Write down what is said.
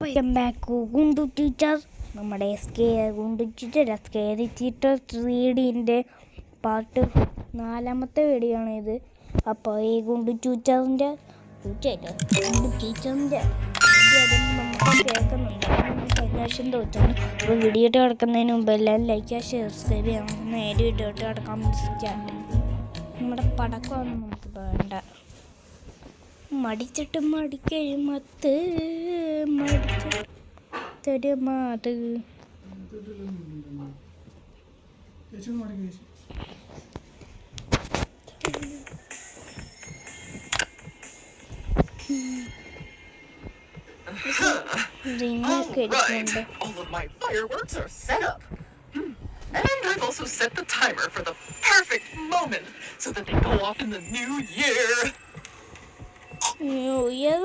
Welcome back Gundu teacher. നമ്മുടെ Gundu teacher scary teacher 3Dൻ്റെ part 4ാമത്തെ വീഡിയോ ആണ് ഇത്. അപ്പോൾ ഈ ഗുണ്ടു ടീച്ചറിൻ്റെ നമുക്ക് കേൾക്കുന്നുണ്ട്. അന്വേഷണം തോറ്റാണ്. അപ്പോൾ വീഡിയോ ഇട്ട് കിടക്കുന്നതിന് മുമ്പ് എല്ലാം ലൈക്ക് ചെയ്യുക, സബ്സ്ക്രൈബ് ചെയ്യണം. നേരെ വീഡിയോ ഇട്ട് കിടക്കാൻ സ്റ്റാർട്ട്. നമ്മുടെ പടക്കമൊന്നും നമുക്ക് വേണ്ട. മടിച്ചിട്ട് മടിക്കഴുമത്ത് മടിച്ചൊരുമാത് All of my fireworks are set up. And I've also set the timer for the perfect moment so that they go off in the new year. New Year.